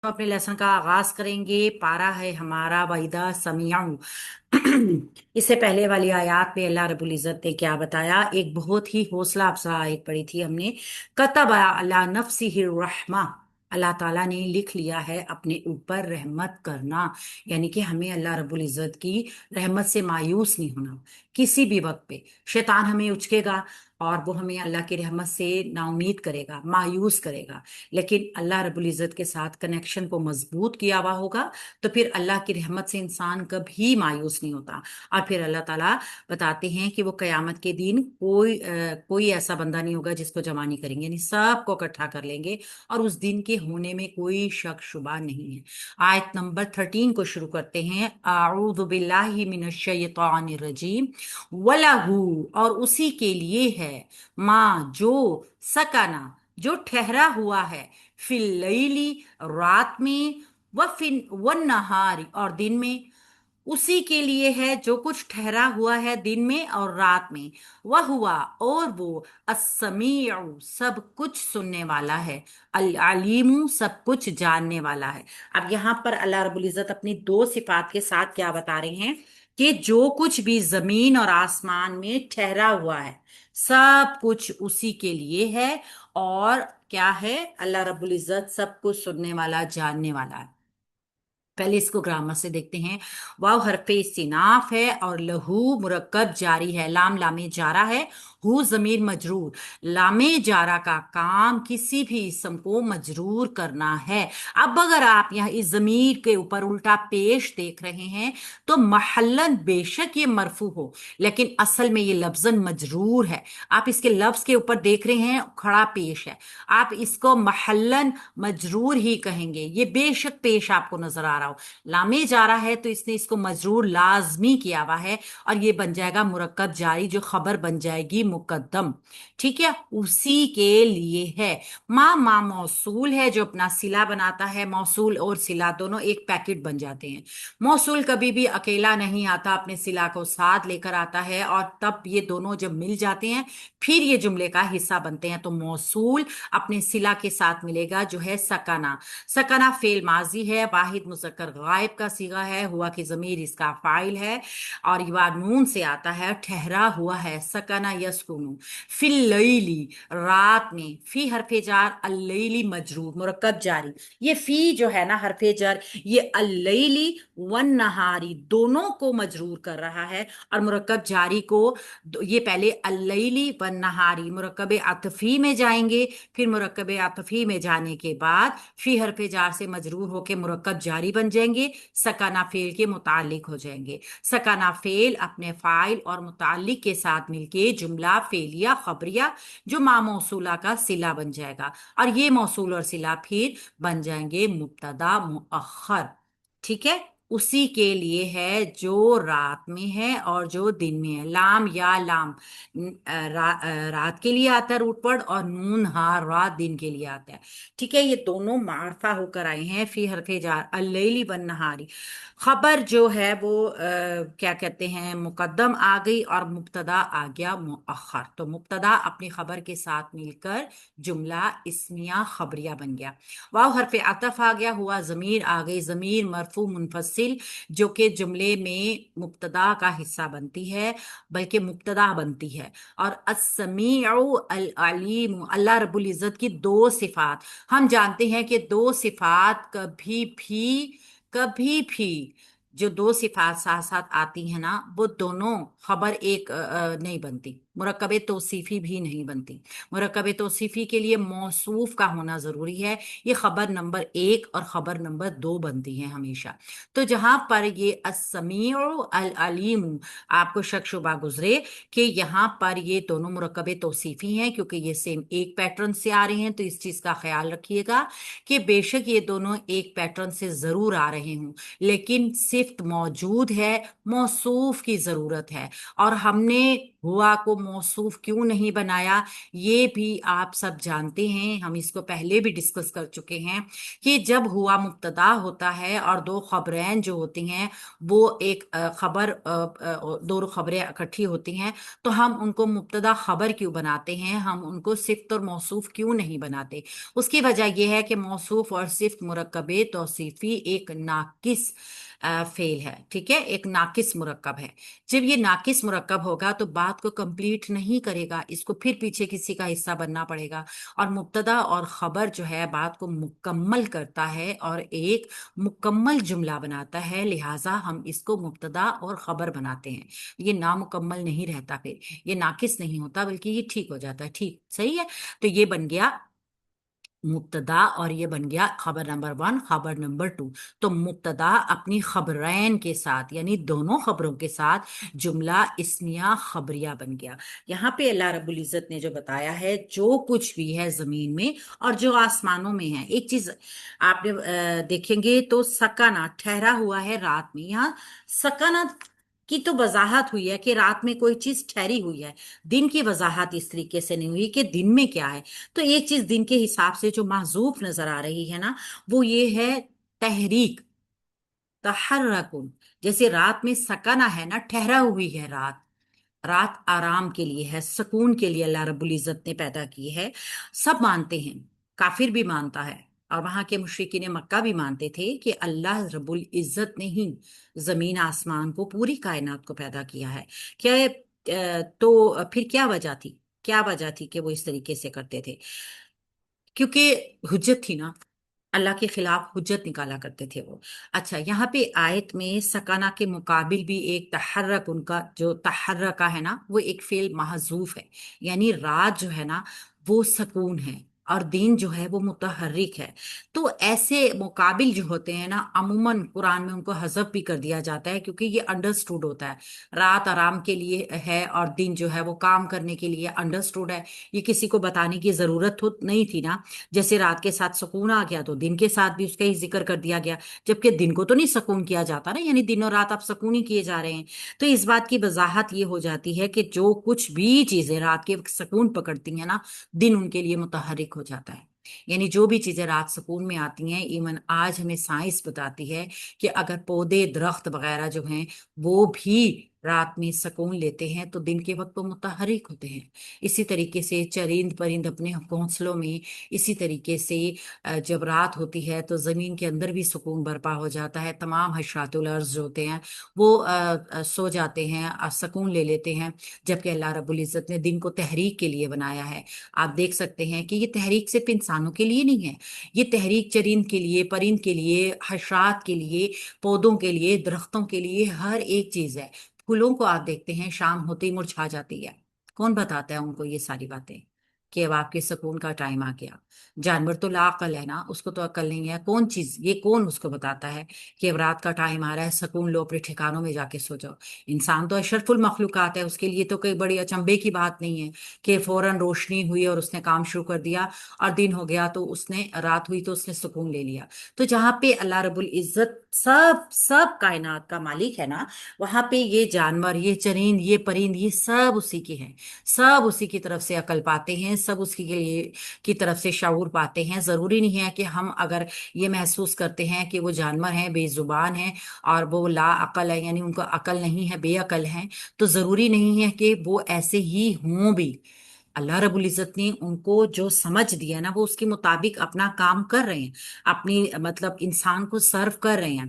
तो अपने लेसन का आगाज करेंगे। पारा है हमारा वाइदा समियाऊ। इससे पहले वाली आयत में अल्लाह रब्बुल इज्जत ने क्या बताया, एक बहुत ही हौसला अफजा आयत पढ़ी थी हमने। कतब अला नफ्सिही रहमा, अल्लाह ताला ने लिख लिया है अपने ऊपर रहमत करना। यानी कि हमें अल्लाह रब्बुल इज्जत की रहमत से मायूस नहीं होना। किसी भी वक्त पे शैतान हमें उचकेगा और वो हमें अल्लाह की रहमत से नाउमीद करेगा, मायूस करेगा। लेकिन अल्लाह रब्बुल इज़्ज़त के साथ कनेक्शन को मजबूत किया हुआ होगा तो फिर अल्लाह की रहमत से इंसान कभी मायूस नहीं होता। और फिर अल्लाह ताला बताते हैं कि वो कयामत के दिन कोई ऐसा बंदा नहीं होगा जिसको जमा नहीं करेंगे, यानी सबको इकट्ठा कर लेंगे और उस दिन के होने में कोई शक शुबा नहीं है। आयत नंबर 13 को शुरू करते हैं। आऊज़ु बिल्लाहि मिनश शैतानिर रजीम। वलहू, और उसी के लिए है, माँ जो, सकाना, जो ठहरा हुआ है, फिल लैली, रात में, व फिन वन नहारी, और दिन में। उसी के लिए है जो कुछ ठहरा हुआ है दिन में और रात में। वह हुआ, और वो, अस्समीउ, सब कुछ सुनने वाला है, अल अलीमु, सब कुछ जानने वाला है। अब यहाँ पर अल्लाह रब्बुल इज़्ज़त अपनी दो सिफात के साथ क्या बता रहे हैं कि जो कुछ भी जमीन और आसमान में ठहरा हुआ है सब कुछ उसी के लिए है। और क्या है, अल्लाह रब्बुल इज़्ज़त सब कुछ सुनने वाला, जानने वाला है। पहले इसको ग्रामर से देखते हैं। वाव हरफे इस्तिनाफ है और लहू मुरक्कब जारी है। लाम लामे जारा है, हु जमीर मजरूर। लामे जारा का काम किसी भी इसम को मजरूर करना है। अब अगर आप यहाँ इस जमीर के ऊपर उल्टा पेश देख रहे हैं तो महल्लन बेशक ये मरफू हो, लेकिन असल में ये लफ्जन मजरूर है। आप इसके लफ्ज के ऊपर देख रहे हैं खड़ा पेश है, आप इसको महल्लन मजरूर ही कहेंगे। ये बेशक पेश आपको नजर आ रहा हो, लामे जा रहा है तो इसने इसको मजरूर लाजमी किया हुआ है और ये बन जाएगा मुरक्कब जारी, जो खबर बन जाएगी मुकद्दम। ठीक है, उसी के लिए है। माँ मौसूल है जो अपना सिला बनाता है। मौसूल और सिला दोनों एक पैकेट बन जाते हैं। मौसूल कभी भी अकेला नहीं आता, अपने सिला को साथ लेकर आता है और तब ये दोनों जब मिल जाते हैं फिर ये जुमले का हिस्सा बनते हैं। तो मौसूल अपने सिला के साथ मिलेगा जो है सकाना। सकाना फेल माजी है, वाहिद मुज़क्कर गायब का सीगा है, हुआ की जमीर इसका फाइल है और युवा नून से आता है, ठहरा हुआ है। सकाना यस्कुनु फिल लैली, रात में। फी हरफे जार, अल-लैली मजरूर, मुरक्कब जारी। ये फी जो है ना हरफे जार, ये अल-लैली वन नहारी दोनों को मजरूर कर रहा है और मुरक्कब जारी को ये पहले अल-लैली वन नहारी मुरक्कब अतफी में जाएंगे, फिर मुरक्कब आतफी में जाने के बाद फी हरफ जार से मजरूर होके मुरक्कब जारी बन जाएंगे, सकाना फेल के मुतालिक हो जाएंगे। सकाना फेल अपने फाइल और मुतालिक के साथ मिलके जुमला फेलिया खबरिया जो मा मौसूला का सिला बन जाएगा और ये मौसूल और सिला फिर बन जाएंगे मुब्तदा मुअख्खर। ठीक है, उसी के लिए है जो रात में है और जो दिन में है। लाम या लाम रात के लिए आता है रूट और नून हा रात दिन के लिए आता है। ठीक है, ये दोनों मारफा होकर आए हैं। फी हरफे जार अल्लैली वन नहारी, खबर जो है वो क्या कहते हैं, मुकद्दम आ गई और मुब्तदा आ गया मुअख्खर। तो मुब्तदा अपनी खबर के साथ मिलकर जुमला इस्मिया खबरिया बन गया। वाव हरफे अतफ आ गया, हुआ जमीर आ गई, जमीर मरफू मुनफसिल जो कि जुमले में मुब्तदा का हिस्सा बनती है, बल्कि मुब्तदा बनती है। और अस्समीउ अल अलीम, अल्लाह रब्बुल इज़्ज़त की दो सिफात। हम जानते हैं कि दो सिफात कभी भी जो दो सिफात साथ साथ आती है ना वो दोनों खबर एक नहीं बनती, मुरक्कबे तौसीफी भी नहीं बनती। मुरक्कबे तौसीफी के लिए मौसूफ का होना जरूरी है। ये खबर नंबर एक और खबर नंबर दो बनती है हमेशा। तो जहां पर ये अस्समीउ अल अलीम, आपको शक शुबा गुजरे कि यहाँ पर ये दोनों मुरक्कबे तौसीफी हैं क्योंकि ये सेम एक पैटर्न से आ रहे हैं, तो इस चीज का ख्याल रखिएगा कि बेशक ये दोनों एक पैटर्न से जरूर आ रहे हों, लेकिन सिफ्त मौजूद है, मौसूफ की जरूरत है। और हमने हुआ को मौसूफ क्यों नहीं बनाया, ये भी आप सब जानते हैं, हम इसको पहले भी डिस्कस कर चुके हैं कि जब हुआ मुब्तदा होता है और दो खबरें जो होती हैं वो एक दो खबरें इकट्ठी होती हैं, तो हम उनको मुब्तदा खबर क्यों बनाते हैं, हम उनको सिफ्त और मौसूफ क्यों नहीं बनाते। उसकी वजह यह है कि मौसूफ और सिफ्त मुरक्कबे तौसीफी एक नाकिस फेल है, ठीक है, एक नाकिस मुरक्कब है। जब ये नाकिस मुरक्कब होगा तो बात को कंप्लीट नहीं करेगा, इसको फिर पीछे किसी का हिस्सा बनना पड़ेगा। और मुब्तदा और खबर जो है बात को मुकम्मल करता है और एक मुकम्मल जुमला बनाता है, लिहाजा हम इसको मुब्तदा और खबर बनाते हैं। ये नामुकम्मल नहीं रहता, फिर ये नाकिस नहीं होता बल्कि ये ठीक हो जाता है, ठीक सही है। तो ये बन गया मुब्तदा और ये बन गया खबर नंबर वन, खबर नंबर टू। तो मुब्तदा अपनी खबरैन के साथ यानी दोनों खबरों के साथ जुमला इस्मिया खबरिया बन गया। यहाँ पे अल्लाह रब्बुल इज्जत ने जो बताया है, जो कुछ भी है जमीन में और जो आसमानों में है, एक चीज आपने देखेंगे तो सकाना ठहरा हुआ है रात में, यहाँ सकाना की तो वजाहत हुई है कि रात में कोई चीज ठहरी हुई है। दिन की वजाहत इस तरीके से नहीं हुई कि दिन में क्या है। तो एक चीज दिन के हिसाब से जो महजूफ नजर आ रही है ना, वो ये है तहरीक, तहर्रकुन। जैसे रात में सकना है ना, ठहरा हुई है रात, रात आराम के लिए है, सुकून के लिए अल्लाह रब्बुल इज्जत ने पैदा की है। सब मानते हैं, काफिर भी मानता है और वहां के मुशरिकीन मक्का भी मानते थे कि अल्लाह रब्बुल इज्जत ने ही जमीन आसमान को, पूरी कायनात को पैदा किया है। क्या तो फिर क्या वजह थी, क्या वजह थी कि वो इस तरीके से करते थे? क्योंकि हुज्जत थी ना, अल्लाह के खिलाफ हुज्जत निकाला करते थे वो। अच्छा, यहाँ पे आयत में सकाना के मुकाबिल भी एक तहर्रक, उनका जो तहर्रका है ना वो एक फेल महजूफ है। यानी रात जो है ना वो सकून है और दिन जो है वो मुतहर्रिक है। तो ऐसे मुकाबिल जो होते हैं ना, अमूमन कुरान में उनको हजफ भी कर दिया जाता है क्योंकि ये अंडरस्टूड होता है। रात आराम के लिए है और दिन जो है वो काम करने के लिए, अंडरस्टूड है। ये किसी को बताने की जरूरत हो नहीं थी ना। जैसे रात के साथ सुकून आ गया तो दिन के साथ भी उसका ही जिक्र कर दिया गया, जबकि दिन को तो नहीं सुकून किया जाता ना, यानी दिन और रात आप सुकून ही किए जा रहे हैं। तो इस बात की वजाहत ये हो जाती है कि जो कुछ भी चीजें रात के सुकून पकड़ती हैं ना, दिन उनके लिए मुतहरिक हो जाता है। यानी जो भी चीजें रात सुकून में आती हैं, इवन आज हमें साइंस बताती है कि अगर पौधे दरख्त वगैरह जो हैं वो भी रात में सुकून लेते हैं तो दिन के वक्त वो मुतहरिक होते हैं। इसी तरीके से चरिंद परिंद अपने घोंसलों में, इसी तरीके से जब रात होती है तो जमीन के अंदर भी सुकून बर्पा हो जाता है। तमाम हशरातुल अर्ज जो होते हैं वो सो जाते हैं और सुकून ले लेते हैं। जबकि अल्लाह रब्बुल इज्जत ने दिन को तहरीक के लिए बनाया है। आप देख सकते हैं कि ये तहरीक सिर्फ इंसानों के लिए नहीं है, ये तहरीक चरिंद के लिए, परिंद के लिए, हशरात के लिए, पौधों के लिए, दरख्तों के लिए, हर एक चीज है। फूलों को आप देखते हैं शाम होते ही मुरझा जाती है, कौन बताता है उनको ये सारी बातें कि अब आपके सुकून का टाइम आ गया? जानवर तो लाअकल है ना, उसको तो अकल नहीं है। कौन चीज, ये कौन उसको बताता है कि अब रात का टाइम आ रहा है, सुकून लो, अपने ठिकानों में जाके सो जाओ? इंसान तो अशरफुल मखलूकात है, उसके लिए तो कोई बड़ी अचंभे की बात नहीं है कि फौरन रोशनी हुई और उसने काम शुरू कर दिया और दिन हो गया तो उसने, रात हुई तो उसने सुकून ले लिया। तो जहाँ पे अल्लाह रब्बुल इज्जत सब सब कायनात का मालिक है ना, वहां पे ये जानवर, ये चरिंद, ये परिंद, ये सब उसी के हैं। सब उसी की तरफ से अकल पाते हैं, सब उसकी के लिए की तरफ से शऊर पाते हैं। जरूरी नहीं है कि हम अगर ये महसूस करते हैं कि वो जानवर हैं, बेजुबान हैं और वो ला अकल है, यानी उनको अकल नहीं है, बेअकल हैं, तो जरूरी नहीं है कि वो ऐसे ही हों भी। अल्लाह रब्बुल इज्जत ने उनको जो समझ दिया ना वो उसके मुताबिक अपना काम कर रहे हैं, अपनी मतलब इंसान को सर्व कर रहे हैं।